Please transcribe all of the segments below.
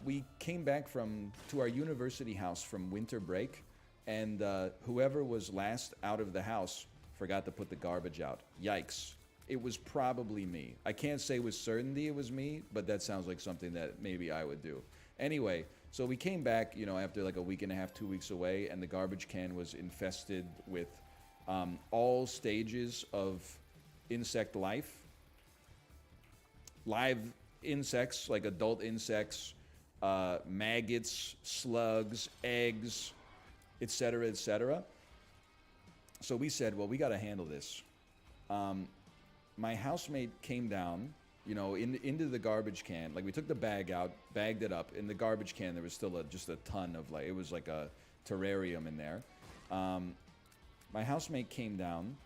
we came back to our university house from winter break, and whoever was last out of the house forgot to put the garbage out. Yikes. It was probably me. I can't say with certainty it was me, but that sounds like something that maybe I would do. Anyway, so we came back, you know, after like a week and a half, 2 weeks away, and the garbage can was infested with all stages of insect life. Live insects, like adult insects, maggots, slugs, eggs, etc., etc. So we said, well, we got to handle this. My housemate came down, you know, into the garbage can. Like, we took the bag out, bagged it up. In the garbage can, there was still just a ton of, like, it was like a terrarium in there. My housemate came down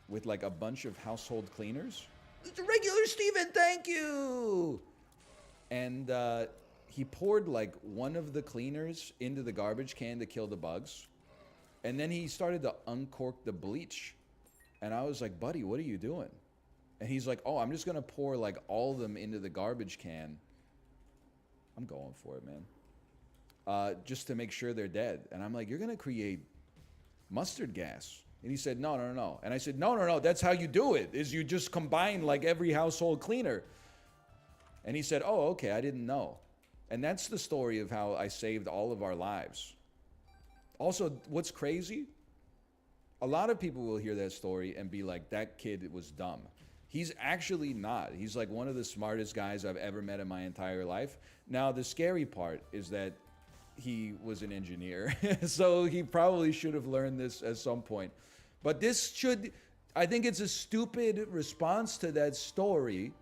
with, like, a bunch of household cleaners. It's a regular Steven, thank you! And he poured, like, one of the cleaners into the garbage can to kill the bugs. And then he started to uncork the bleach. And I was like, buddy, what are you doing? And he's like, oh, I'm just going to pour, like, all of them into the garbage can. I'm going for it, man. Just to make sure they're dead. And I'm like, you're going to create mustard gas. And he said, no, no, no. And I said, no, no, no, that's how you do it, is you just combine, like, every household cleaner. And he said, oh, okay, I didn't know. And that's the story of how I saved all of our lives. Also, what's crazy? A lot of people will hear that story and be like, that kid was dumb. He's actually not. He's like one of the smartest guys I've ever met in my entire life. Now, the scary part is that he was an engineer. So he probably should have learned this at some point. But this should, I think it's a stupid response to that story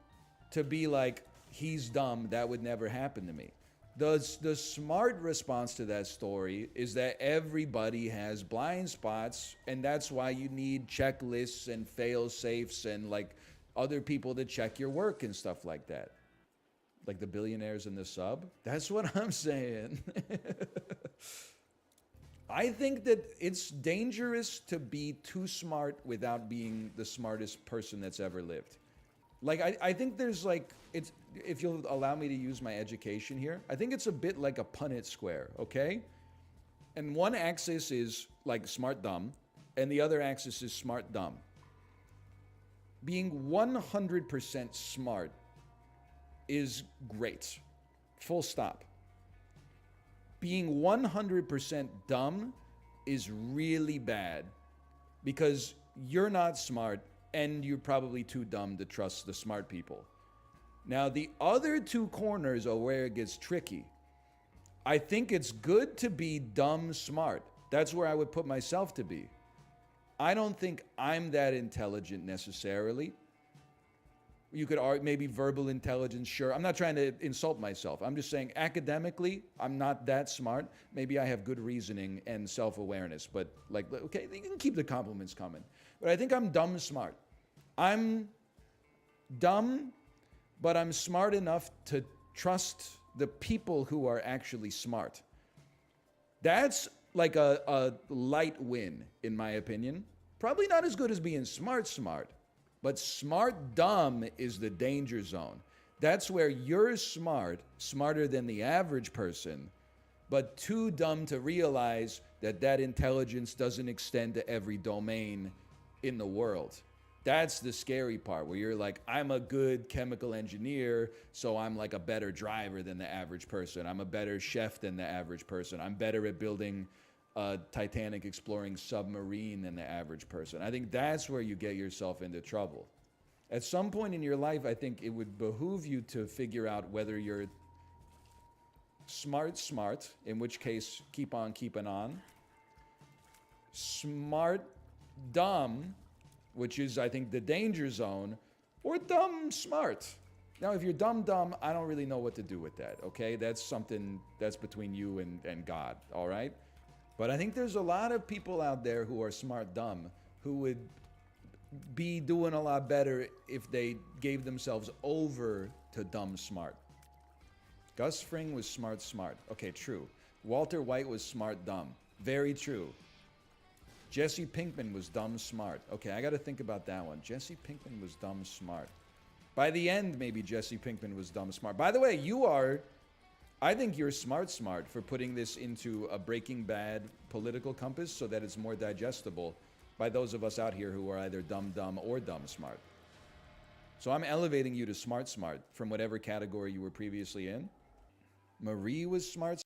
to be like, he's dumb, that would never happen to me. The smart response to that story is that everybody has blind spots, and that's why you need checklists and fail-safes and like other people to check your work and stuff like that. Like the billionaires in the sub. That's what I'm saying. I think that it's dangerous to be too smart without being the smartest person that's ever lived. Like, I think there's like, it's, if you'll allow me to use my education here, I think it's a bit like a Punnett square, okay? And one axis is like smart dumb, and the other axis is smart dumb. Being 100% smart is great. Full stop. Being 100% dumb is really bad because you're not smart and you're probably too dumb to trust the smart people. Now, the other two corners are where it gets tricky. I think it's good to be dumb smart. That's where I would put myself to be. I don't think I'm that intelligent necessarily. You could argue maybe verbal intelligence, sure. I'm not trying to insult myself. I'm just saying academically, I'm not that smart. Maybe I have good reasoning and self-awareness, but like, okay, you can keep the compliments coming. But I think I'm dumb smart. I'm dumb, but I'm smart enough to trust the people who are actually smart. That's like a light win, in my opinion. Probably not as good as being smart, but smart dumb is the danger zone. That's where you're smart, smarter than the average person, but too dumb to realize that that intelligence doesn't extend to every domain in the world. That's the scary part, where you're like, I'm a good chemical engineer, so I'm like a better driver than the average person. I'm a better chef than the average person. I'm better at building a Titanic exploring submarine than the average person. I think that's where you get yourself into trouble. At some point in your life, I think it would behoove you to figure out whether you're smart, in which case, keep on keeping on. Smart, dumb, which is, I think, the danger zone, or dumb, smart. Now, if you're dumb, I don't really know what to do with that, okay? That's something that's between you and God, all right? But I think there's a lot of people out there who are smart dumb who would be doing a lot better if they gave themselves over to dumb smart. Gus Fring was smart. Okay, true. Walter White was smart dumb. Very true. Jesse Pinkman was dumb smart. Okay, I got to think about that one. Jesse Pinkman was dumb smart. By the end, maybe Jesse Pinkman was dumb smart. By the way, you are I think you're smart for putting this into a Breaking Bad political compass so that it's more digestible by those of us out here who are either dumb or dumb smart. So I'm elevating you to smart from whatever category you were previously in. Marie was smart.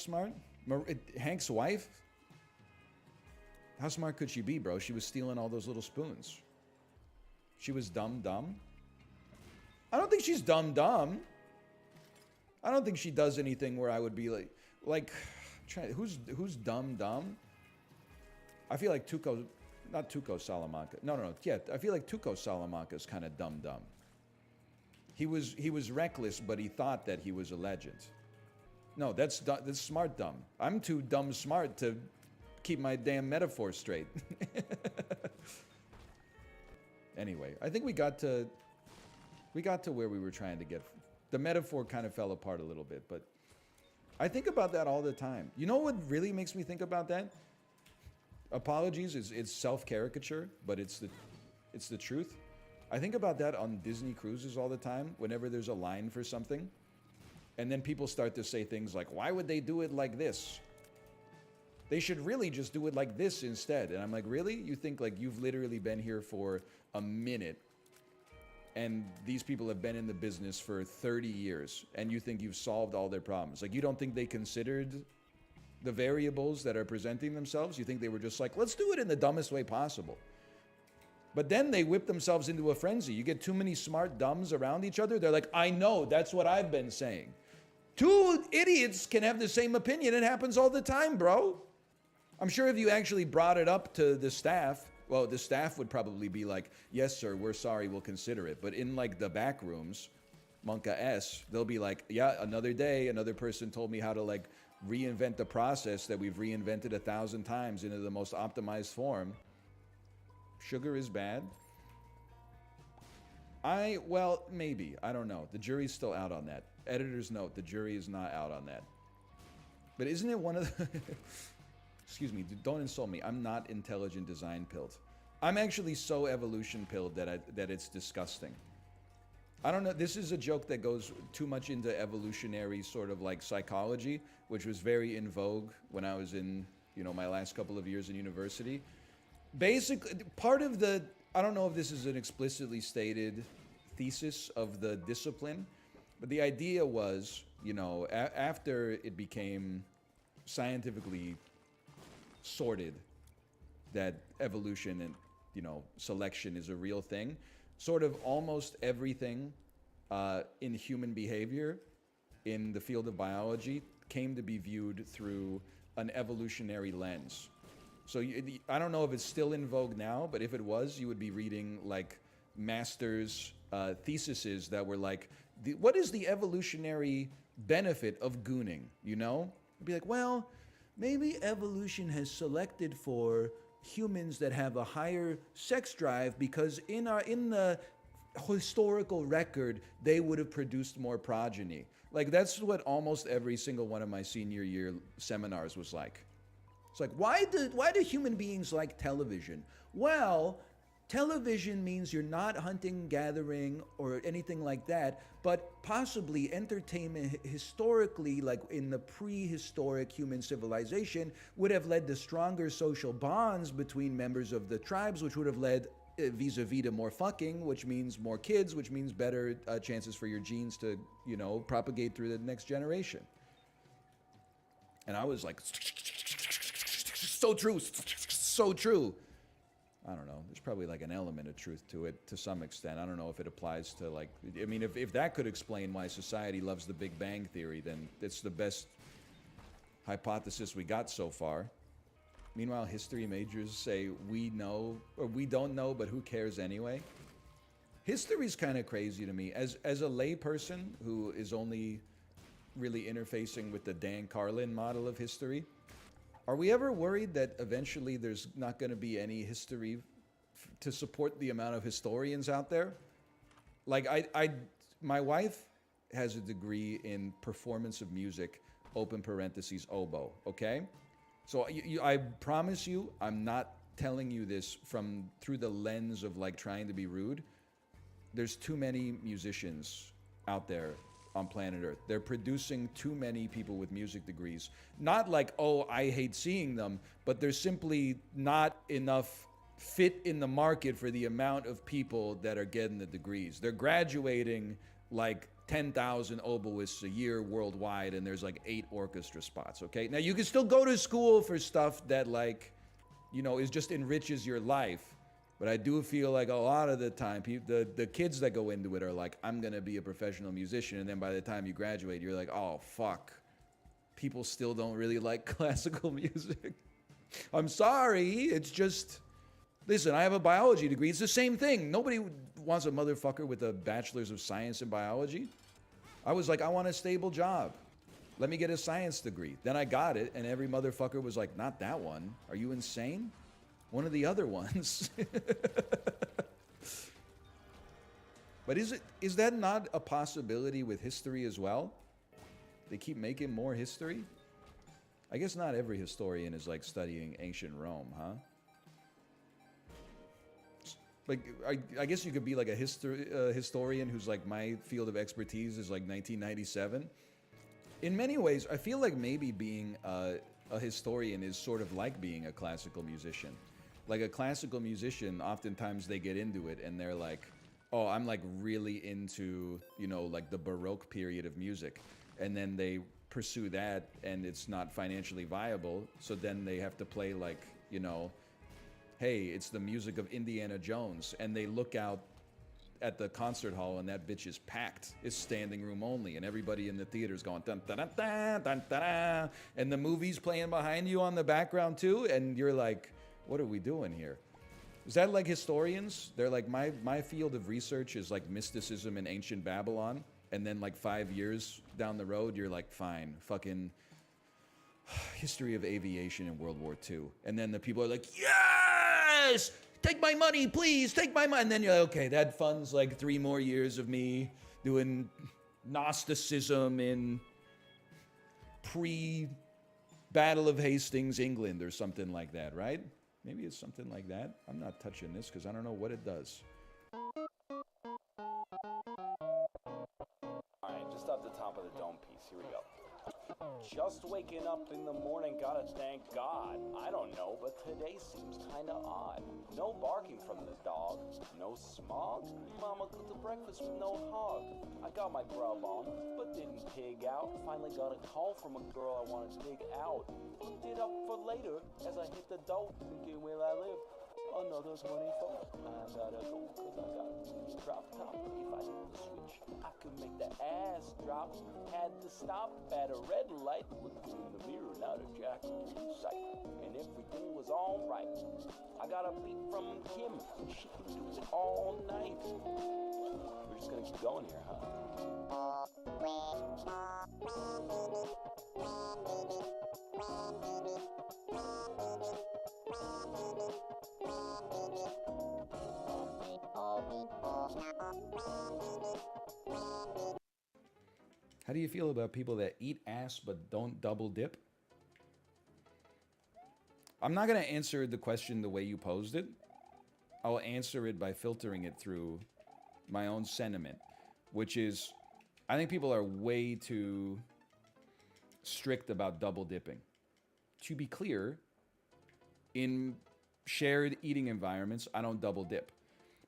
smart? Hank's wife? How smart could she be, bro? She was stealing all those little spoons. She was dumb. I don't think she's dumb. I don't think she does anything where I would be like, who's dumb? I feel like not Tuco Salamanca. No. Yeah, I feel like Tuco Salamanca is kind of dumb. He was reckless, but he thought that he was a legend. No, that's smart dumb. I'm too dumb smart to keep my damn metaphor straight. Anyway, I think we got to where we were trying to get. The metaphor kind of fell apart a little bit, but I think about that all the time. You know what really makes me think about that? Apologies, it's self-caricature, but it's the truth. I think about that on Disney cruises all the time, whenever there's a line for something. And then people start to say things like, why would they do it like this? They should really just do it like this instead. And I'm like, really? You think like you've literally been here for a minute and these people have been in the business for 30 years and you think you've solved all their problems? Like, you don't think they considered the variables that are presenting themselves? You think they were just like, let's do it in the dumbest way possible. But then they whip themselves into a frenzy. You get too many smart dumbs around each other. They're like, I know, that's what I've been saying. Two idiots can have the same opinion. It happens all the time, bro. I'm sure if you actually brought it up to the staff, well, the staff would probably be like, yes, sir, we're sorry, we'll consider it. But in like the back rooms, Monka S, they'll be like, yeah, another day, another person told me how to like reinvent the process that we've reinvented 1,000 times into the most optimized form. Sugar is bad. Well, maybe. I don't know. The jury's still out on that. Editor's note, the jury is not out on that. But isn't it one of the... Excuse me, don't insult me. I'm not intelligent design pilled. I'm actually so evolution pilled that it's disgusting. I don't know. This is a joke that goes too much into evolutionary sort of like psychology, which was very in vogue when I was in, you know, my last couple of years in university. Basically, part of the, I don't know if this is an explicitly stated thesis of the discipline, but the idea was, you know, after it became scientifically sorted that evolution and, you know, selection is a real thing, sort of almost everything in human behavior in the field of biology came to be viewed through an evolutionary lens. So I don't know if it's still in vogue now, but if it was, you would be reading like master's theses that were like, what is the evolutionary benefit of gooning, you know? It'd be like, well, maybe evolution has selected for humans that have a higher sex drive because in the historical record, they would have produced more progeny. Like, that's what almost every single one of my senior year seminars was like. It's like, why do human beings like television? Well, television means you're not hunting, gathering, or anything like that, but possibly entertainment historically, like in the prehistoric human civilization, would have led to stronger social bonds between members of the tribes, which would have led vis-a-vis to more fucking, which means more kids, which means better chances for your genes to, you know, propagate through the next generation. And I was like, so true, so true. I don't know. There's probably like an element of truth to it to some extent. I don't know if it applies to like, I mean, if that could explain why society loves the Big Bang Theory, then it's the best hypothesis we got so far. Meanwhile, history majors say we know, or we don't know, but who cares anyway? History's kind of crazy to me. As a lay person who is only really interfacing with the Dan Carlin model of history, are we ever worried that eventually there's not going to be any history to support the amount of historians out there? Like, my wife has a degree in performance of music, open parentheses, oboe, okay? So I promise you, I'm not telling you this through the lens of like trying to be rude. There's too many musicians out there on planet Earth. They're producing too many people with music degrees. Not like, oh, I hate seeing them, but there's simply not enough fit in the market for the amount of people that are getting the degrees. They're graduating like 10,000 oboists a year worldwide, and there's like 8 orchestra spots, okay? Now, you can still go to school for stuff that, like, you know, is just enriches your life. But I do feel like a lot of the time, the kids that go into it are like, I'm going to be a professional musician. And then by the time you graduate, you're like, oh, fuck. People still don't really like classical music. I'm sorry. It's just, listen, I have a biology degree. It's the same thing. Nobody wants a motherfucker with a bachelor's of science in biology. I was like, I want a stable job. Let me get a science degree. Then I got it, and every motherfucker was like, not that one. Are you insane? One of the other ones. But is that not a possibility with history as well? They keep making more history? I guess not every historian is like studying ancient Rome, huh? Like, I guess you could be like a historian who's like, my field of expertise is like 1997. In many ways, I feel like maybe being a historian is sort of like being a classical musician. Like a classical musician, oftentimes they get into it and they're like, oh, I'm like really into, you know, like the Baroque period of music. And then they pursue that and it's not financially viable. So then they have to play like, you know, hey, it's the music of Indiana Jones. And they look out at the concert hall and that bitch is packed. It's standing room only. And everybody in the theater's going, dun, dun, dun, dun, dun, dun, dun. And the movie's playing behind you on the background too. And you're like, what are we doing here? Is that like historians? They're like, my field of research is like mysticism in ancient Babylon. And then like 5 years down the road, you're like, fine, fucking history of aviation in World War II. And then the people are like, yes! Take my money, please, take my money. And then you're like, okay, that funds like 3 more years of me doing Gnosticism in pre-Battle of Hastings, England, or something like that, right? Maybe it's something like that. I'm not touching this because I don't know what it does. Alright, just up the top of the dome piece. Here we go. Just waking up in the morning, gotta thank God. I don't know, but today seems kinda odd. No barking from the dog, no smog. Mama cooked the breakfast with no hog. I got my grub on, but didn't pig out. Finally got a call from a girl I wanna dig out. Looked it up for later as I hit the dough, thinking where I live. Another 24. I gotta go, cause I got drop top. If I hit the switch, I could make the ass drop. Had to stop at a red light, looking in the mirror, now the jack in sight. And everything was alright. I got a beat from Kim, she can do it all night. We're just gonna keep going here, huh? How do you feel about people that eat ass but don't double dip? I'm not going to answer the question the way you posed it. I'll answer it by filtering it through my own sentiment, which is, I think people are way too strict about double dipping. To be clear, in shared eating environments, I don't double dip.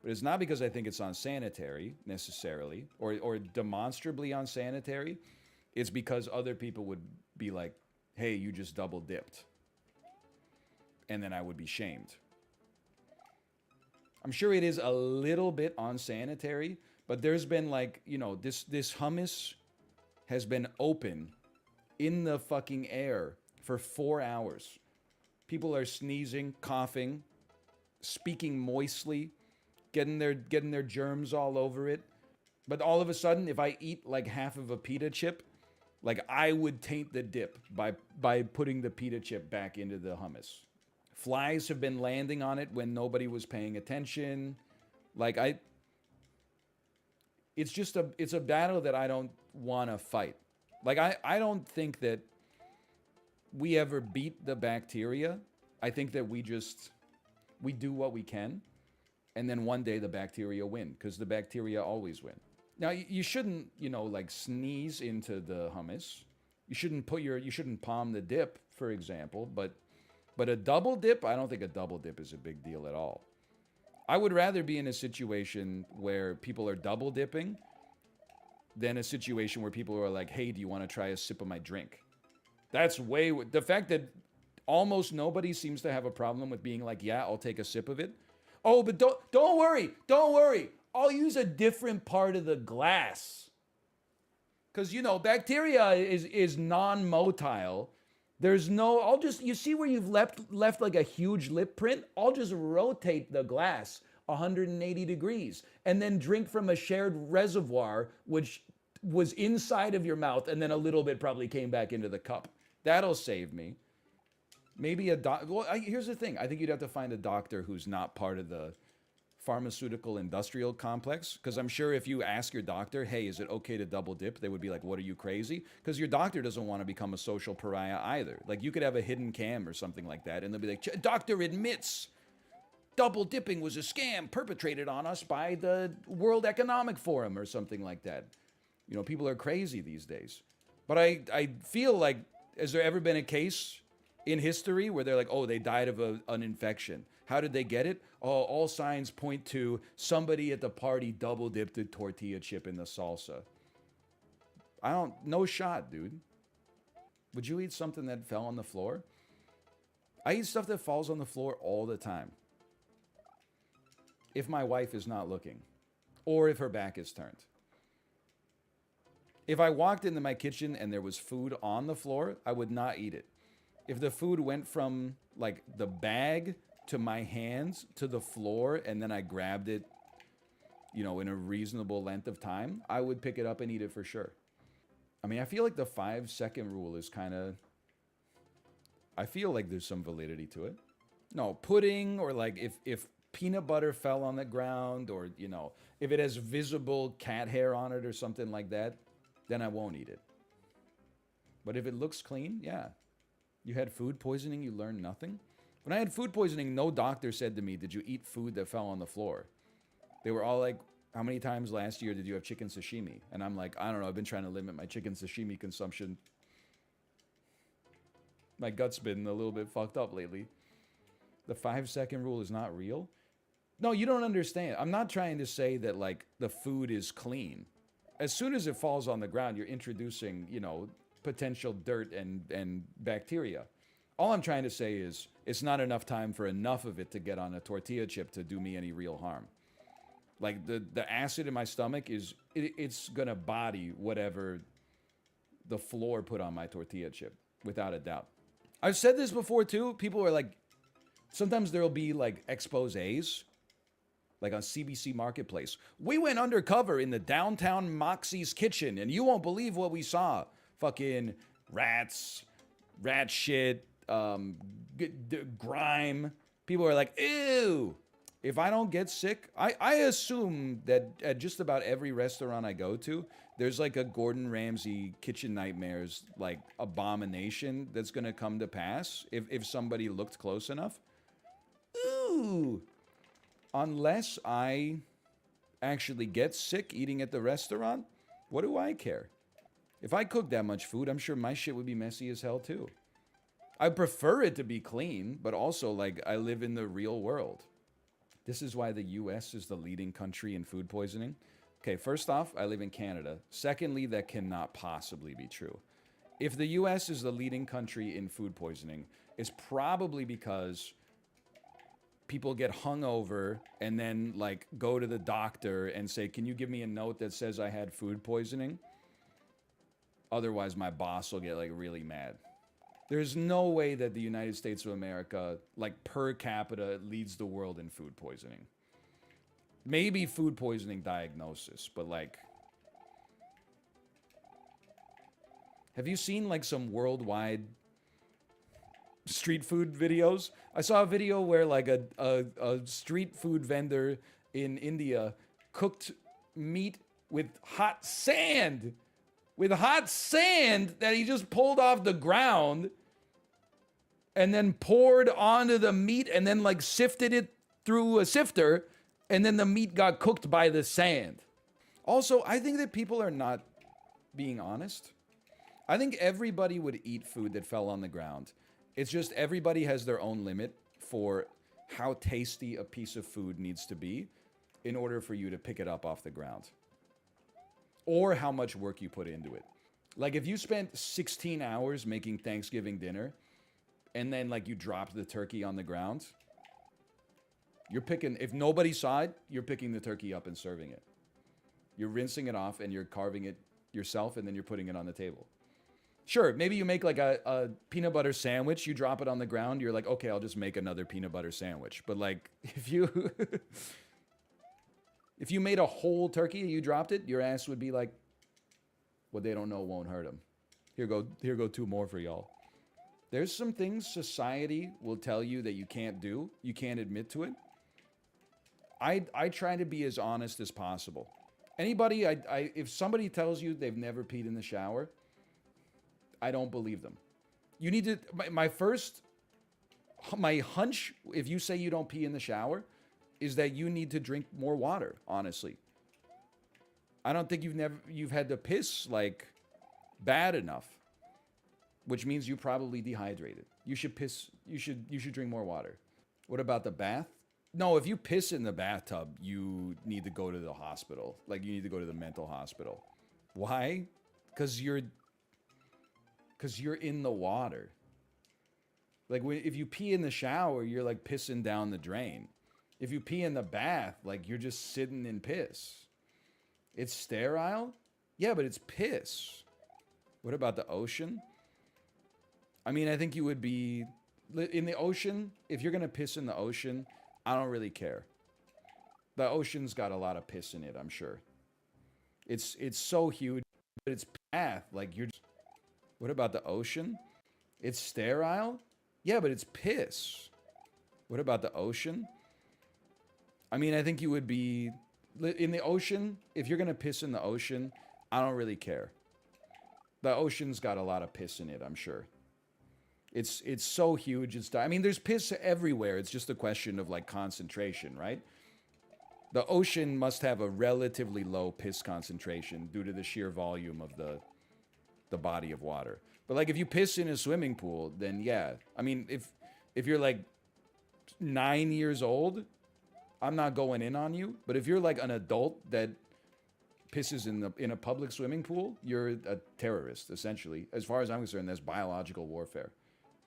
But it's not because I think it's unsanitary, necessarily, or demonstrably unsanitary. It's because other people would be like, hey, you just double dipped. And then I would be shamed. I'm sure it is a little bit unsanitary, but there's been like, you know, this hummus has been open in the fucking air for 4 hours. People are sneezing, coughing, speaking moistly, getting their germs all over it. But all of a sudden, if I eat like half of a pita chip, like I would taint the dip by putting the pita chip back into the hummus. Flies have been landing on it when nobody was paying attention. Like it's a battle that I don't want to fight. Like I don't think that we ever beat the bacteria. I think that we do what we can. And then one day the bacteria win, because the bacteria always win. Now, you shouldn't, you know, like sneeze into the hummus. You shouldn't palm the dip, for example. But a double dip, I don't think a double dip is a big deal at all. I would rather be in a situation where people are double dipping than a situation where people are like, hey, do you want to try a sip of my drink? That's way... The fact that almost nobody seems to have a problem with being like, yeah, I'll take a sip of it. Oh, but don't worry. Don't worry. I'll use a different part of the glass. Because, you know, bacteria is non-motile. There's no... I'll just... You see where you've left like a huge lip print? I'll just rotate the glass 180 degrees and then drink from a shared reservoir, which was inside of your mouth, and then a little bit probably came back into the cup. That'll save me. Maybe a doc... Well, here's the thing. I think you'd have to find a doctor who's not part of the pharmaceutical industrial complex. Because I'm sure if you ask your doctor, hey, is it okay to double dip? They would be like, what are you, crazy? Because your doctor doesn't want to become a social pariah either. Like, you could have a hidden cam or something like that, and they'll be like, doctor admits double dipping was a scam perpetrated on us by the World Economic Forum or something like that. You know, people are crazy these days. But I feel like, has there ever been a case in history where they're like, oh, they died of an infection? How did they get it? Oh, all signs point to somebody at the party double dipped a tortilla chip in the salsa. No shot, dude. Would you eat something that fell on the floor? I eat stuff that falls on the floor all the time. If my wife is not looking, or if her back is turned. If I walked into my kitchen and there was food on the floor, I would not eat it. If the food went from, like, the bag to my hands to the floor, and then I grabbed it, you know, in a reasonable length of time, I would pick it up and eat it for sure. I mean, I feel like the 5-second rule is kind of... I feel like there's some validity to it. No, pudding, or like if peanut butter fell on the ground, or, you know, if it has visible cat hair on it or something like that, then I won't eat it. But if it looks clean, yeah. You had food poisoning, you learned nothing? When I had food poisoning, no doctor said to me, did you eat food that fell on the floor? They were all like, how many times last year did you have chicken sashimi? And I'm like, I don't know, I've been trying to limit my chicken sashimi consumption. My gut's been a little bit fucked up lately. The 5-second rule is not real? No, you don't understand. I'm not trying to say that, like, the food is clean. As soon as it falls on the ground, you're introducing, you know, potential dirt and bacteria. All I'm trying to say is it's not enough time for enough of it to get on a tortilla chip to do me any real harm. Like, the acid in my stomach is, it's gonna body whatever the floor put on my tortilla chip, without a doubt. I've said this before too. People are like, sometimes there'll be like exposés, like on CBC Marketplace. We went undercover in the downtown Moxie's kitchen, and you won't believe what we saw. Fucking rats, rat shit, grime. People are like, ew. If I don't get sick, I assume that at just about every restaurant I go to, there's like a Gordon Ramsay kitchen nightmares, like, abomination that's gonna come to pass if somebody looked close enough. Ooh. Unless I actually get sick eating at the restaurant, what do I care? If I cook that much food, I'm sure my shit would be messy as hell too. I prefer it to be clean, but also, like, I live in the real world. This is why the US is the leading country in food poisoning. Okay, first off, I live in Canada. Secondly, that cannot possibly be true. If the US is the leading country in food poisoning, it's probably because people get hungover and then, like, go to the doctor and say, can you give me a note that says I had food poisoning? Otherwise, my boss will get, like, really mad. There's no way that the United States of America, like, per capita, leads the world in food poisoning. Maybe food poisoning diagnosis, but, like... Have you seen, like, some worldwide street food videos? I saw a video where, like, a street food vendor in India cooked meat with hot sand! With hot sand that he just pulled off the ground and then poured onto the meat and then, like, sifted it through a sifter, and then the meat got cooked by the sand. Also, I think that people are not being honest. I think everybody would eat food that fell on the ground. It's just everybody has their own limit for how tasty a piece of food needs to be in order for you to pick it up off the ground. or how much work you put into it. Like if you spent 16 hours making Thanksgiving dinner and then like you dropped the turkey on the ground, you're picking, if nobody saw it, you're picking the turkey up and serving it. You're rinsing it off and you're carving it yourself and then you're putting it on the table. Sure, maybe you make like a peanut butter sandwich, you drop it on the ground, you're like, okay, I'll just make another peanut butter sandwich. But like if you if you made a whole turkey and you dropped it, your ass would be like, what they don't know won't hurt them. Here go two more for y'all. There's some things society will tell you that you can't do, you can't admit to it. I try to be as honest as possible. Anybody, if somebody tells you they've never peed in the shower, I don't believe them. You need to, my hunch, if you say you don't pee in the shower, is that you need to drink more water, honestly. I don't think you've had to piss like bad enough, which means you probably dehydrated. You should piss, you should drink more water. What about the bath? No, if you piss in the bathtub, you need to go to the hospital. Like you need to go to the mental hospital. Why? Because you're in the water. Like if you pee in the shower, you're like pissing down the drain. If you pee in the bath, like you're just sitting in piss. It's sterile? Yeah, but it's piss. What about the ocean? I mean, I think you would be in the ocean. If you're going to piss in the ocean, I don't really care. The ocean's got a lot of piss in it, I'm sure. It's so huge, but it's bath. Like you're. What about the ocean? It's sterile? Yeah, but it's piss. What about the ocean? I mean, I think you would be in the ocean. If you're going to piss in the ocean, I don't really care. The ocean's got a lot of piss in it, I'm sure. It's so huge. I mean, there's piss everywhere. It's just a question of like concentration, right? The ocean must have a relatively low piss concentration due to the sheer volume of the body of water. But like if you piss in a swimming pool, then yeah. I mean, if you're like 9 years old, I'm not going in on you. But if you're like an adult that pisses in a public swimming pool, you're a terrorist, essentially. As far as I'm concerned, that's biological warfare.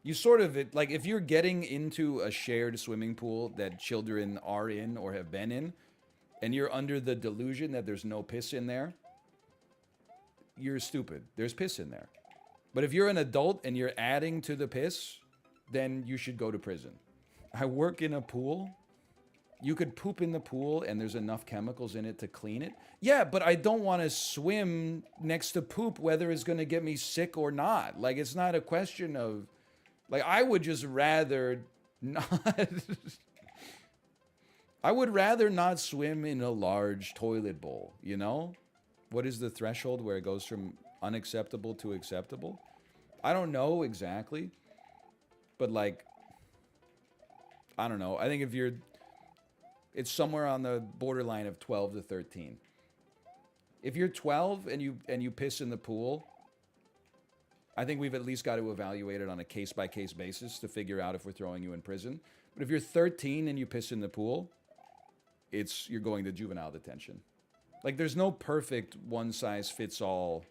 You sort of, like if you're getting into a shared swimming pool that children are in or have been in, and you're under the delusion that there's no piss in there, you're stupid. There's piss in there. But if you're an adult and you're adding to the piss, then you should go to prison. I work in a pool. You could poop in the pool and there's enough chemicals in it to clean it. Yeah, but I don't want to swim next to poop, whether it's going to get me sick or not. Like, it's not a question of, like, I would just rather not. I would rather not swim in a large toilet bowl, you know? What is the threshold where it goes from unacceptable to acceptable? I don't know exactly. But like, I don't know. I think it's somewhere on the borderline of 12 to 13. If you're 12 and you piss in the pool, I think we've at least got to evaluate it on a case-by-case basis to figure out if we're throwing you in prison. But if you're 13 and you piss in the pool, you're going to juvenile detention. Like, there's no perfect one-size-fits-all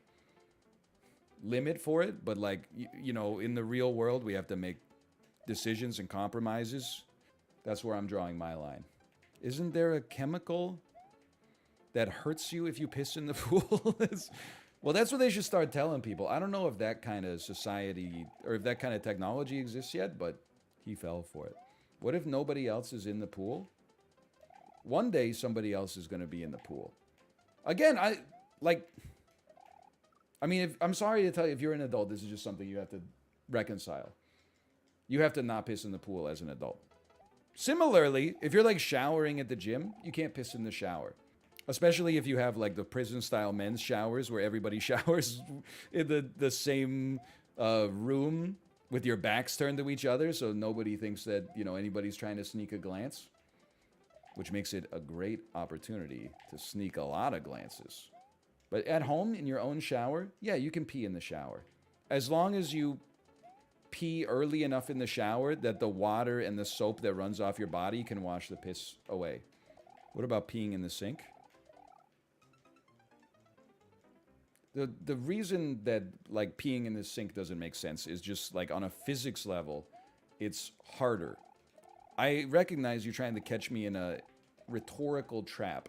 limit for it, but like, you know, in the real world, we have to make decisions and compromises. That's where I'm drawing my line. Isn't there a chemical that hurts you if you piss in the pool? Well, that's what they should start telling people. I don't know if that kind of society or if that kind of technology exists yet, but he fell for it. What if nobody else is in the pool? One day somebody else is going to be in the pool. Again, I'm sorry to tell you, if you're an adult, this is just something you have to reconcile. You have to not piss in the pool as an adult. Similarly, if you're like showering at the gym, you can't piss in the shower. Especially if you have like the prison-style men's showers where everybody showers in the same room with your backs turned to each other, so nobody thinks that, you know, anybody's trying to sneak a glance, which makes it a great opportunity to sneak a lot of glances. But at home, in your own shower, yeah, you can pee in the shower. As long as you pee early enough in the shower that the water and the soap that runs off your body can wash the piss away. What about peeing in the sink? The reason that like peeing in the sink doesn't make sense is just like on a physics level, it's harder. I recognize you're trying to catch me in a rhetorical trap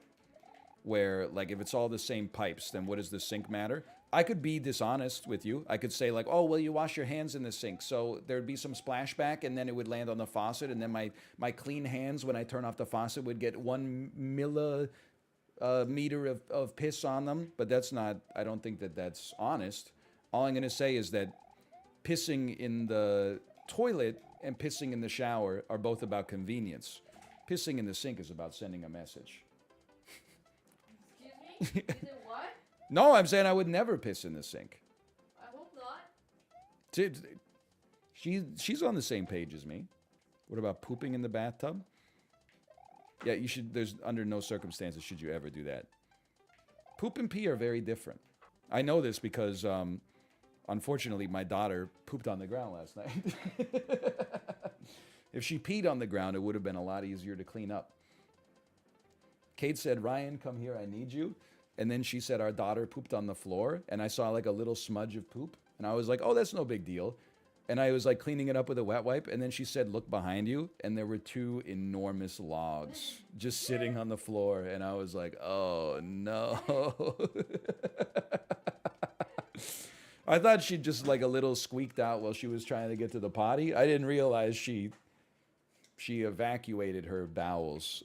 where like if it's all the same pipes, then what does the sink matter? I could be dishonest with you. I could say like, oh, well, you wash your hands in the sink, so there'd be some splashback, and then it would land on the faucet, and then my clean hands, when I turn off the faucet, would get 1 meter of piss on them. But that's not, I don't think that that's honest. All I'm going to say is that pissing in the toilet and pissing in the shower are both about convenience. Pissing in the sink is about sending a message. Excuse me? Is it what? No, I'm saying I would never piss in the sink. I hope not. She's on the same page as me. What about pooping in the bathtub? Yeah, you should. There's under no circumstances should you ever do that. Poop and pee are very different. I know this because, unfortunately, my daughter pooped on the ground last night. If she peed on the ground, it would have been a lot easier to clean up. Kate said, Ryan, come here, I need you. And then she said, our daughter pooped on the floor, and I saw like a little smudge of poop. And I was like, oh, that's no big deal. And I was like cleaning it up with a wet wipe. And then she said, look behind you. And there were 2 enormous logs just sitting on the floor. And I was like, oh, no. I thought she just like a little squeaked out while she was trying to get to the potty. I didn't realize she evacuated her bowels.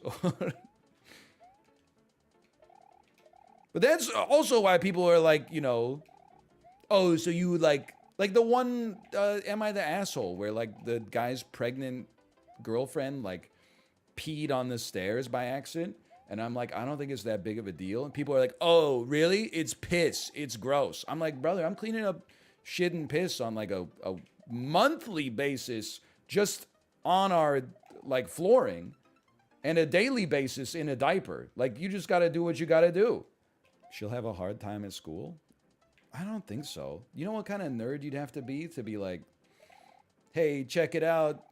But that's also why people are like, you know, oh, so you like the one, Am I the Asshole? Where like the guy's pregnant girlfriend like peed on the stairs by accident. And I'm like, I don't think it's that big of a deal. And people are like, oh, really? It's piss. It's gross. I'm like, brother, I'm cleaning up shit and piss on like a monthly basis just on our like flooring and a daily basis in a diaper. Like, you just got to do what you got to do. She'll have a hard time at school? I don't think so. You know what kind of nerd you'd have to be like, hey, check it out.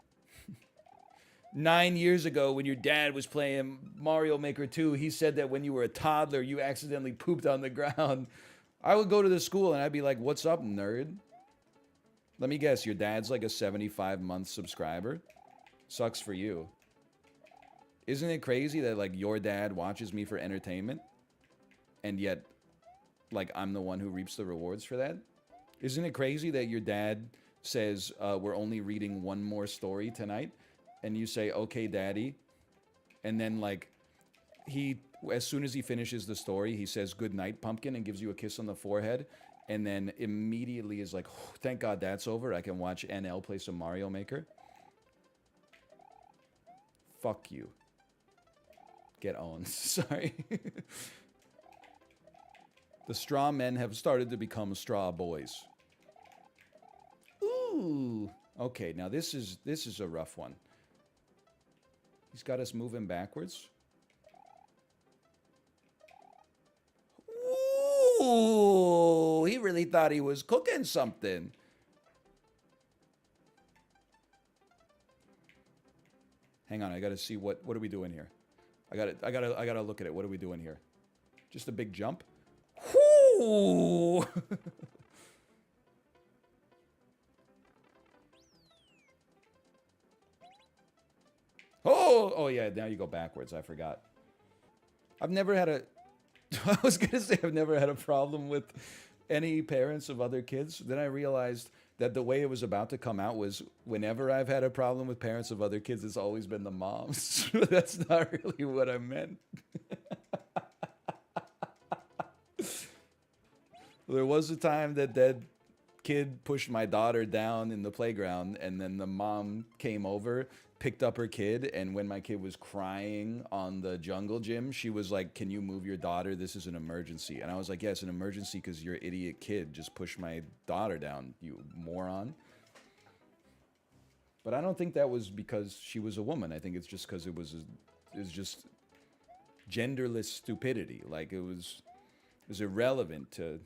9 years ago when your dad was playing Mario Maker 2, he said that when you were a toddler, you accidentally pooped on the ground. I would go to the school and I'd be like, what's up, nerd? Let me guess, your dad's like a 75-month subscriber? Sucks for you. Isn't it crazy that like your dad watches me for entertainment? And yet, like, I'm the one who reaps the rewards for that? Isn't it crazy that your dad says, we're only reading one more story tonight? And you say, okay, daddy. And then, like, as soon as he finishes the story, he says, good night, pumpkin, and gives you a kiss on the forehead. And then immediately is like, oh, thank God that's over. I can watch NL play some Mario Maker. Fuck you. Get owned. Sorry. The straw men have started to become straw boys. Ooh. Okay, now this is a rough one. He's got us moving backwards. Ooh, he really thought he was cooking something. Hang on, I gotta see what are we doing here? I gotta look at it. What are we doing here? Just a big jump? Ooh. Oh, yeah, now you go backwards. I forgot. I've never had a... I was going to say I've never had a problem with any parents of other kids. Then I realized that the way it was about to come out was whenever I've had a problem with parents of other kids, it's always been the moms. That's not really what I meant. There was a time that kid pushed my daughter down in the playground, and then the mom came over, picked up her kid, and when my kid was crying on the jungle gym, she was like, can you move your daughter? This is an emergency. And I was like, yeah, it's an emergency because your idiot kid just pushed my daughter down, you moron. But I don't think that was because she was a woman. I think it's just because it was just genderless stupidity. Like, it was irrelevant to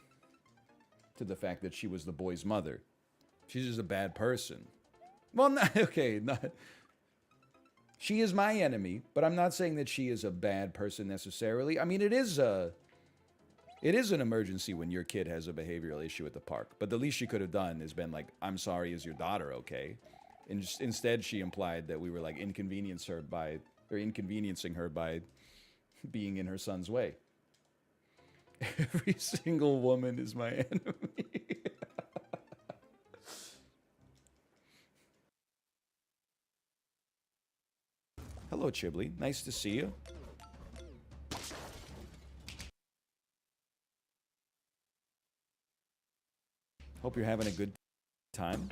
the fact that she was the boy's mother. She's just a bad person. Well, she is my enemy, but I'm not saying that she is a bad person necessarily. I mean, it is It is an emergency when your kid has a behavioral issue at the park. But the least she could have done is been like, I'm sorry, is your daughter okay? And just, instead, she implied that we were like inconveniencing her by being in her son's way. Every single woman is my enemy. Hello, Chiblee. Nice to see you. Hope you're having a good time.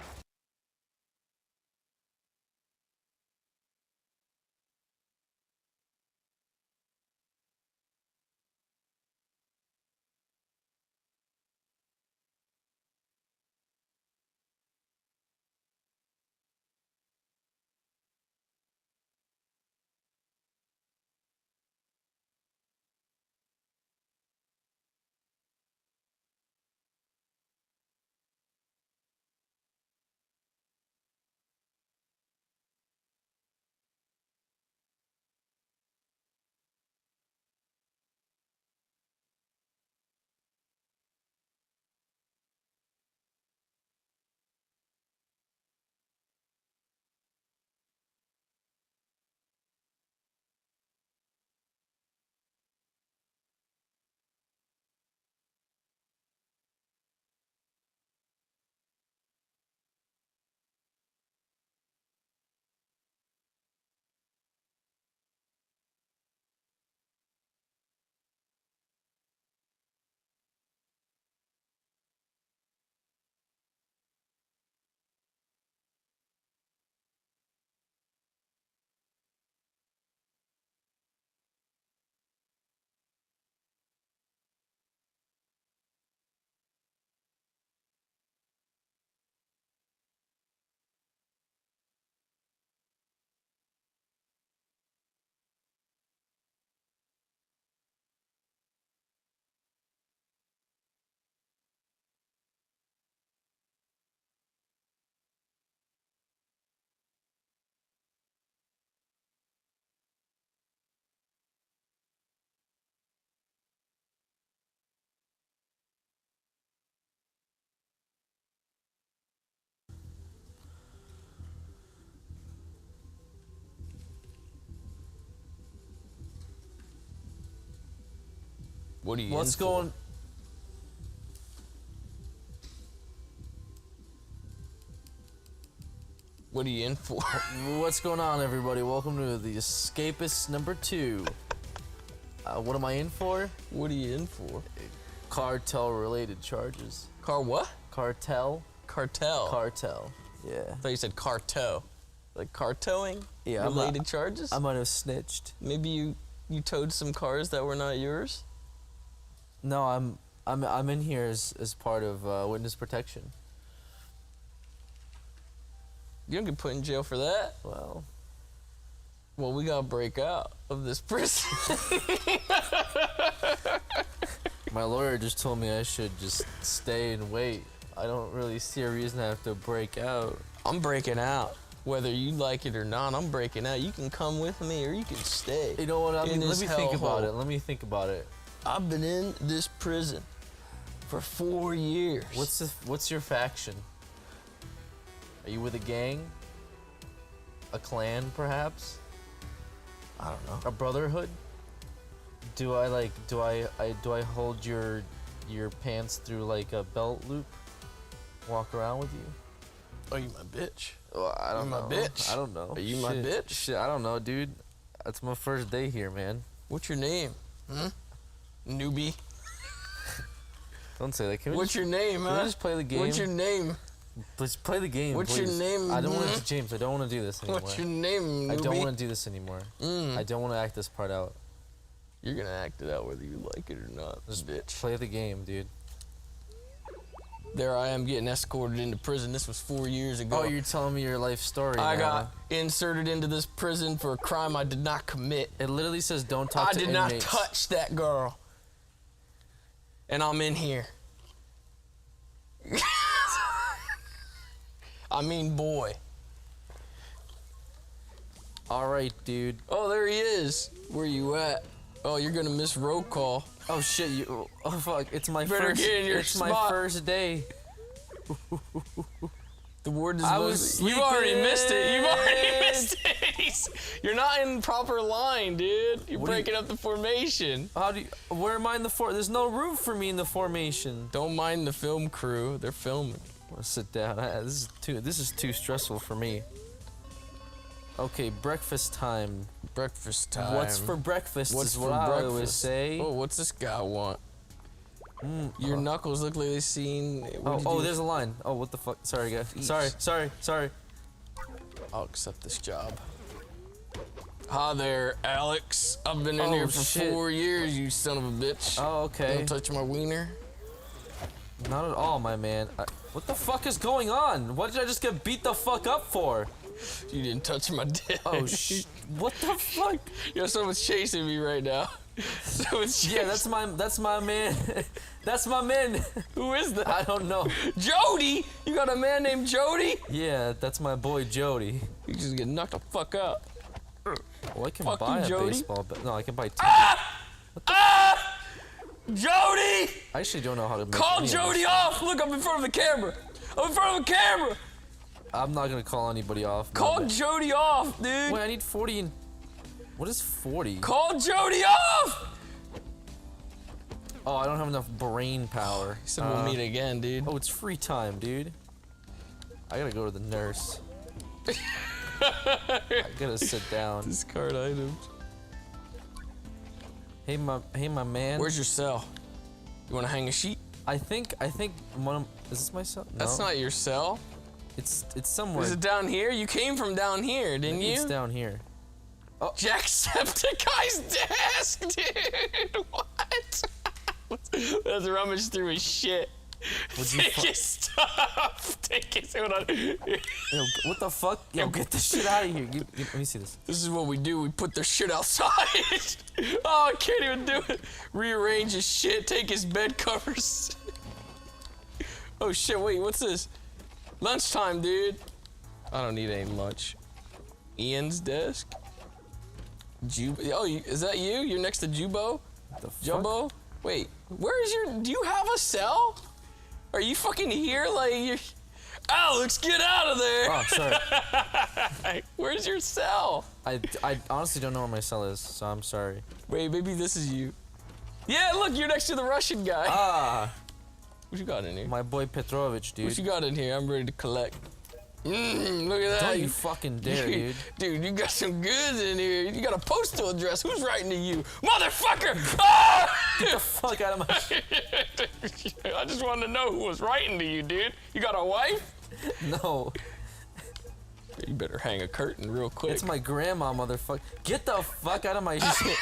What are you What's in for? going? What are you in for? What's going on, everybody? Welcome to the Escapist number 2. What am I in for? What are you in for? Cartel-related charges. Car what? Cartel. Cartel. Cartel. Yeah. I thought you said cartel. Like cartelling? Yeah. Related charges? I might have snitched. Maybe you towed some cars that were not yours? No, I'm in here as part of witness protection. You don't get put in jail for that. Well, We gotta break out of this prison. my lawyer just told me I should just stay and wait. I don't really see a reason I have to break out. I'm breaking out. Whether you like it or not, I'm breaking out. You can come with me or you can stay. You know what? Let me think about hellhole. it. Let me think about it. I've been in this prison for 4 years. What's your faction? Are you with a gang? A clan, perhaps? I don't know. A brotherhood? Do I hold your pants through like a belt loop? Walk around with you? Are you my bitch? Well, I don't You know. my bitch? I don't know. Are you my bitch? Shit, I don't know, dude. That's my first day here, man. What's your name? Newbie. Don't say that. Can we What's just, your name, can huh? we just play the game? What's your name? Let's play the game. What's your please. name, I don't want mhm? to, James. I don't want to do this anymore. What's your name, newbie? I don't want to do this anymore. I don't want to act this part out. You're gonna act it out whether you like it or not, Just bitch. play the game, dude. There I am getting escorted into prison. This was 4 years ago. Oh, you're telling me your life story I now. got inserted into this prison for a crime I did not commit. It literally says don't talk I to did inmates. not touch that girl. And I'm in here. I mean, boy. All right, dude. Oh, there he is. Where you at? Oh, you're gonna miss roll call. Oh shit! You. Oh fuck! It's my Better first. get in your it's my spot. first day. The ward is. I was You've already missed it. You've already missed sleeping. it. You're not in proper line, dude. You're What do you- breaking up the formation. How do you? Where am I in the There's no room for me in the formation. Don't mind the film crew. They're filming. I'm gonna sit down. This is too stressful for me. Okay, breakfast time. Breakfast time. What's for breakfast? What's is for what I breakfast? always say. Oh, what's this guy want? Your knuckles look like they've seen. Oh, there's a line. Oh, what the fuck? Sorry, guys. Sorry. I'll accept this job. Hi there, Alex. I've been in Oh, here for shit. 4 years, you son of a bitch. Oh, okay. Don't touch my wiener. Not at all, my man. What the fuck is going on? What did I just get beat the fuck up for? You didn't touch my dick. Oh, what the fuck? Yo, someone's chasing me right now. Someone's chasing. Yeah, that's my man. That's my man. Who is that? I don't know. Jody? You got a man named Jody? Yeah, that's my boy Jody. You just get knocked the fuck out. Well, I can Fuck buy you, a Jody. baseball bat. No, I can buy two. Jody! I actually don't know how to make Call any of Jody this. off! Look, I'm in front of the camera. I'm in front of the camera. I'm not gonna call anybody off. Call No, Jody off, dude. Wait, I need 40 and... What is 40? Call Jody off! Oh, I don't have enough brain power. He said we'll meet again, dude. Oh, it's free time, dude. I gotta go to the nurse. I gotta sit down. Discard items. Hey, my man. Where's your cell? You want to hang a sheet? I think one of... Is this my cell? No. That's not your cell. It's somewhere. Is it down here? You came from down here, didn't Maybe you? It's down here. Jacksepticeye's desk, dude. What? Let's rummage through his shit. Take his stuff. Take his. Hold on. Yo, what the fuck? Yo, get the shit out of here. Let me see this. This is what we do. We put their shit outside. Oh, I can't even do it. Rearrange his shit. Take his bed covers. Oh shit! Wait, what's this? Lunchtime, dude. I don't need any lunch. Ian's desk. Oh, is that you? You're next to Jubo? What the fuck? Jumbo? Wait, where is your? Do you have a cell? Are you fucking here? Like you're. Alex, get out of there! Oh, sorry. Where's your cell? I honestly don't know where my cell is, so I'm sorry. Wait, maybe this is you. Yeah, look, you're next to the Russian guy. Ah, What you got in here? my boy Petrovich, dude. What you got in here? I'm ready to collect. Look at that. Don't you fucking dare, dude. Dude, you got some goods in here. You got a postal address. Who's writing to you? Motherfucker! Ah! Get the fuck out of my shit. I just wanted to know who was writing to you, dude. You got a wife? No. You better hang a curtain real quick. It's my grandma, motherfucker. Get the fuck out of my shit.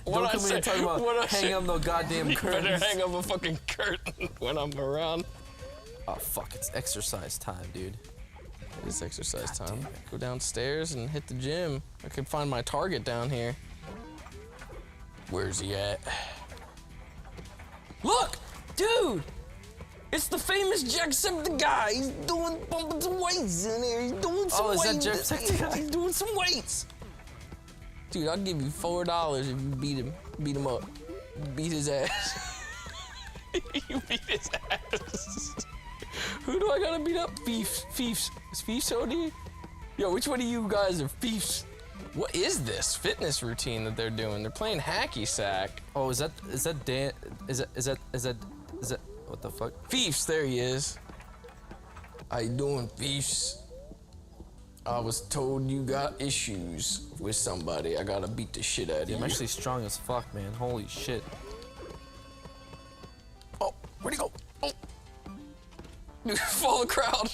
Don't come in here talking about hang up no goddamn You curtains. better hang up a fucking curtain when I'm around. Oh, fuck, it's exercise time, dude. It's exercise time. Go downstairs and hit the gym. I could find my target down here. Where's he at? Look! Dude! It's the famous Jacksepticeye. He's bumping some weights in there. He's doing some weights. Oh, is that Jacksepticeye? He's doing some weights. Dude, I'll give you $4 if you beat him up. Beat his ass. You beat his ass. Who do I gotta beat up? Fiefs. Is Fiefs OD? Yo, which one of you guys are Fiefs? What is this fitness routine that they're doing? They're playing hacky sack. Oh, is that Dan? Is that? What the fuck? Fiefs, there he is. How you doing, Fiefs? I was told you got issues with somebody. I gotta beat the shit out of you. I'm actually strong as fuck, man. Holy shit. Oh, where'd he go? Oh. Dude, follow the crowd.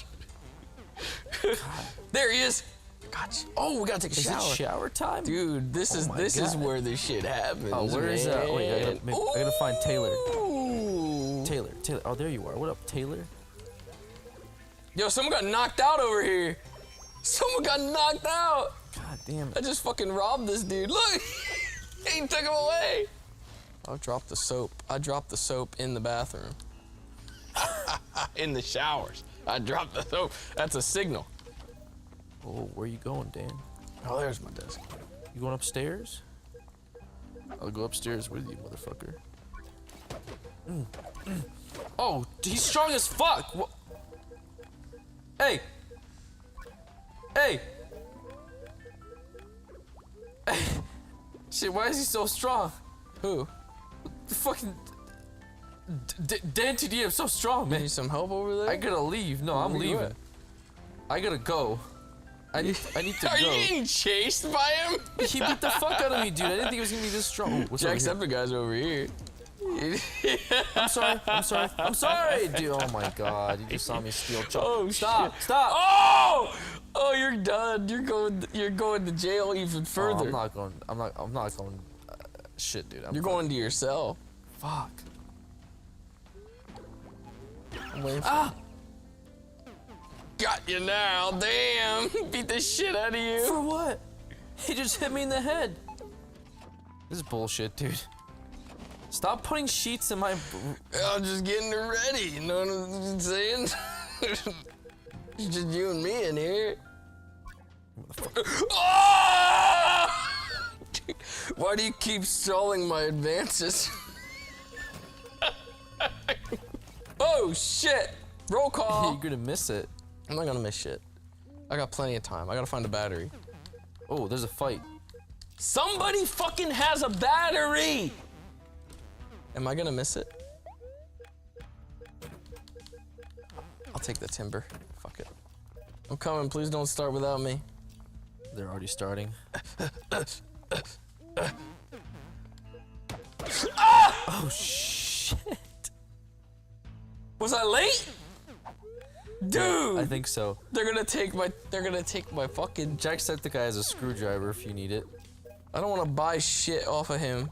There he is. Gotcha. Oh, we gotta take a Is shower. it shower time? Dude, this is God. where this shit happens. Oh, where is that? Wait, I gotta find Taylor. Ooh. Taylor. Oh, there you are. What up, Taylor? Yo, someone got knocked out over here. Someone got knocked out. God damn I it. just fucking robbed this dude. Look, he took him away. I dropped the soap. I dropped the soap in the bathroom. In the showers. I dropped the soap. That's a signal. Oh, where you going, Dan? Oh, there's my desk. You going upstairs? I'll go upstairs with you, motherfucker. Oh, he's strong as fuck. Hey. Hey. Shit, why is he so strong? Who? The fucking Dan TD, I'm so strong, man. Need some help over there? I gotta leave. No, I'm Where you leaving. at? I gotta go. I need to Are go. you getting chased by him? He beat the fuck out of me, dude. I didn't think he was gonna be this strong. Ooh, what's over here? Jacksepticeye's over here. I'm sorry, dude. Oh my god, you just saw me steal chocolate. Oh, Stop, shit. stop. Oh, you're done. You're going to jail even further. I'm not going. Shit, dude. You're going to yourself. Fuck. I'm waiting for Got you now. Damn. Beat the shit out of you. For what? He just hit me in the head. This is bullshit, dude. Stop putting sheets in my. I'm just getting it ready. You know what I'm saying? It's just you and me in here. Ah! Why do you keep stalling my advances? Oh shit! Roll call. You're gonna miss it. I'm not gonna miss shit. I got plenty of time. I gotta find a battery. Oh, there's a fight. Somebody fucking has a battery! Am I gonna miss it? I'll take the timber. Fuck it. I'm coming. Please don't start without me. They're already starting. Ah! Oh shit. Was I late? Dude! I think so. They're gonna take my fucking Jacksepticeye has a screwdriver if you need it. I don't wanna buy shit off of him.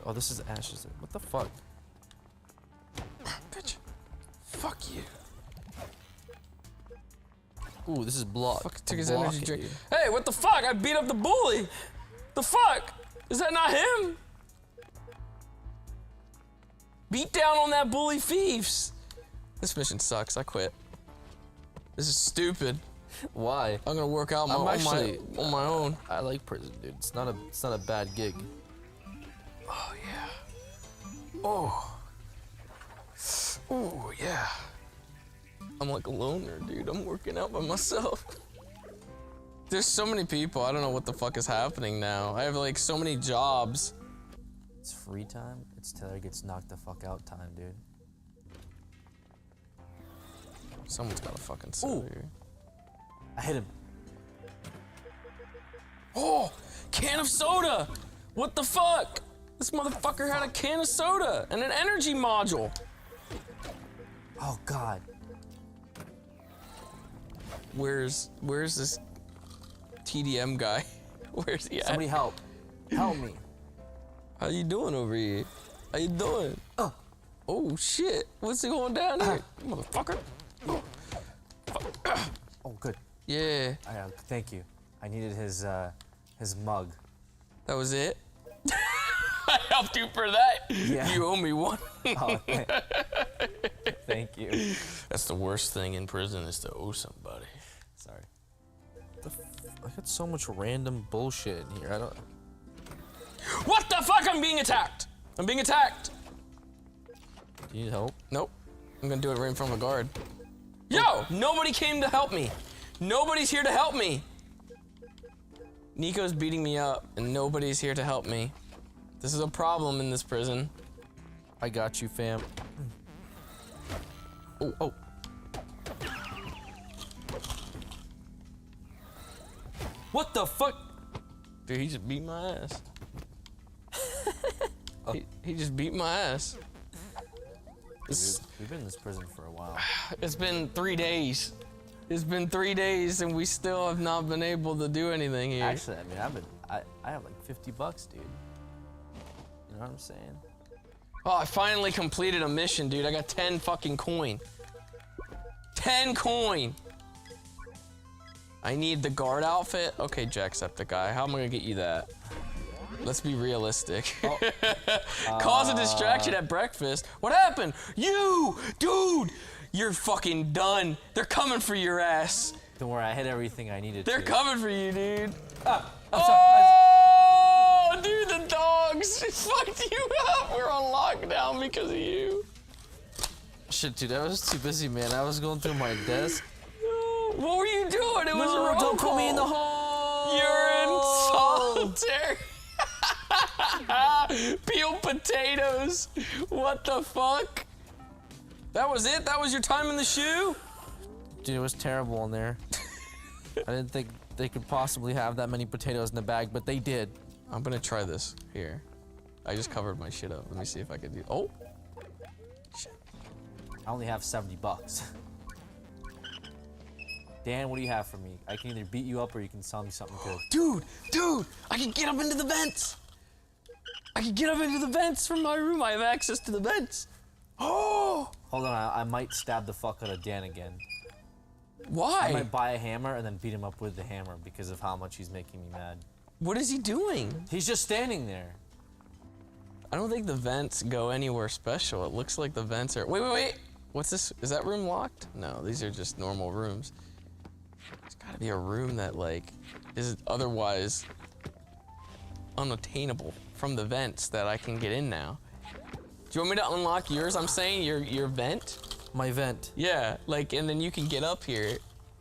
Oh, this is ashes. What the fuck? Bitch. Fuck you. Ooh, this is block. Fuck, took I'm his energy blocking drink. you. Hey, what the fuck? I beat up the bully. The fuck? Is that not him? Beat down on that bully thieves. This mission sucks. I quit. This is stupid. Why? I'm gonna work out on my own. I like prison, dude. It's not a bad gig. Oh yeah. Oh. Oh yeah. I'm like a loner, dude. I'm working out by myself. There's so many people. I don't know what the fuck is happening now. I have like so many jobs. It's free time. It's Taylor gets knocked the fuck out time, dude. Someone's got a fucking sit Ooh. here. I hit him. Oh, can of soda. What the fuck? This motherfucker had a can of soda and an energy module. Oh god. Where's this TDM guy? Where's he at? Somebody help. Help me. How you doing over here? How you doing? Oh shit! What's he going down here, motherfucker? Oh good. Yeah, Thank you. I needed his mug. that was it. I helped you for that. Yeah. You owe me one. Oh, thank you. That's the worst thing in prison is to owe somebody. Sorry. I got so much random bullshit in here. I don't. What the fuck? I'm being attacked. I'm being attacked. Do you need help? Nope. I'm gonna do it right in front of a guard. Yo! Nobody came to help me. Nobody's here to help me. Nico's beating me up, and nobody's here to help me. This is a problem in this prison. I got you, fam. Oh. What the fuck? Dude, he just beat my ass. He just beat my ass. We've been in this prison for a while. It's been 3 days. It's been 3 days, and we still have not been able to do anything here. Actually, I mean, I have like $50, dude. You know what I'm saying? Oh, I finally completed a mission, dude. I got 10 fucking coin. 10 coin. I need the guard outfit. Okay, Jacksepticeye, how am I gonna get you that? Let's be realistic. Cause a distraction at breakfast. What happened? You, dude, you're fucking done. They're coming for your ass. Don't worry, I hit everything I needed They're to. coming for you, dude. I'm sorry. Oh, dude, dogs fucked you up. We're on lockdown because of you. Shit, dude, I was too busy, man. I was going through my desk. What were you doing? It was a roll don't put me in the call. hole. You're in solitary. Peeled potatoes. What the fuck? That was it? That was your time in the shoe? Dude, it was terrible in there. I didn't think they could possibly have that many potatoes in the bag, but they did. I'm gonna try this here. I just covered my shit up. Let me see if I can do. Oh. Shit. I only have 70 bucks. Dan, what do you have for me? I can either beat you up or you can sell me something good. Dude, I can get up into the vents. I can get up into the vents from my room. I have access to the vents. Oh! Hold on, I might stab the fuck out of Dan again. Why? I might buy a hammer and then beat him up with the hammer because of how much he's making me mad. What is he doing? He's just standing there. I don't think the vents go anywhere special. It looks like the vents are. Wait. What's this? Is that room locked? No, these are just normal rooms. There's gotta be a room that, like, is otherwise unattainable from the vents that I can get in now. Do you want me to unlock yours? I'm saying your vent? My vent. Yeah, like, and then you can get up here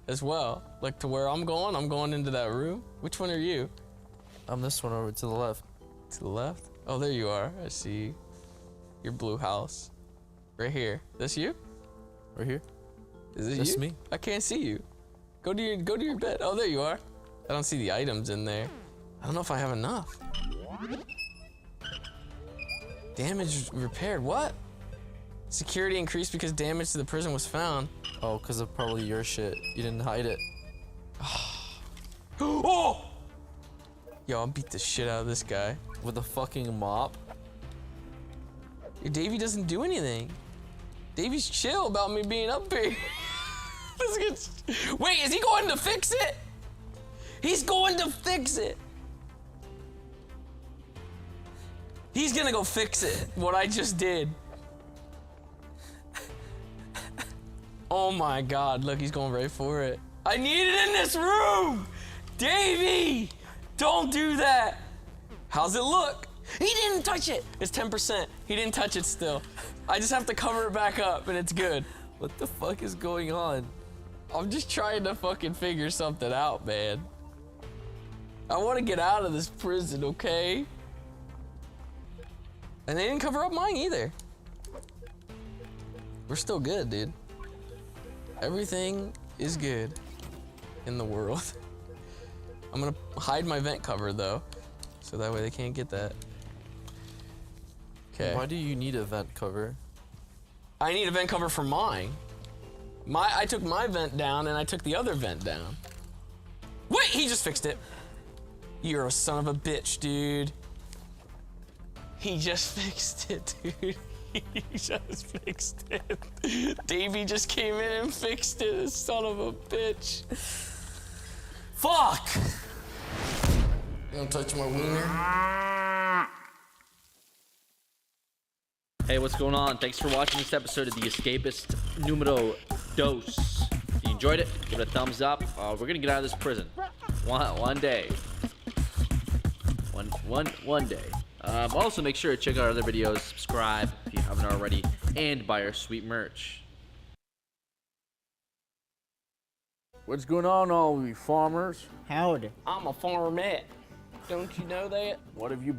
as well. Like, to where I'm going into that room. Which one are you? I'm this one over to the left. To the left? Oh, there you are. I see your blue house. Right here. This you? Right here. Is it This you? me? I can't see you. Go to your bed. Oh, there you are. I don't see the items in there. I don't know if I have enough. Damage repaired. What? Security increased because damage to the prison was found. Oh, because of probably your shit. You didn't hide it. Oh! Yo, I'll beat the shit out of this guy. With a fucking mop? Davey doesn't do anything. Davey's chill about me being up here. Wait, is he going to fix it? He's going to fix it. He's gonna go fix it, what I just did. Oh my God, look, he's going right for it. I need it in this room! Davey! Don't do that! How's it look? He didn't touch it! It's 10%. He didn't touch it still. I just have to cover it back up and it's good. What the fuck is going on? I'm just trying to fucking figure something out, man. I want to get out of this prison, okay? And they didn't cover up mine either. We're still good, dude. Everything is good in the world. I'm gonna hide my vent cover though, so that way they can't get that. Okay. Why do you need a vent cover? I need a vent cover for mine. I took my vent down and I took the other vent down. Wait, he just fixed it. You're a son of a bitch, dude. He just fixed it, dude. He just fixed it. Davey just came in and fixed it, this son of a bitch. Fuck! You don't touch my wiener? Hey, what's going on? Thanks for watching this episode of The Escapist Numero Dos. If you enjoyed it, give it a thumbs up. We're gonna get out of this prison. One day. One day. Also, make sure to check out our other videos, subscribe if you haven't already, and buy our sweet merch. What's going on, all you farmers? Howdy. I'm a farmette. Don't you know that? What have you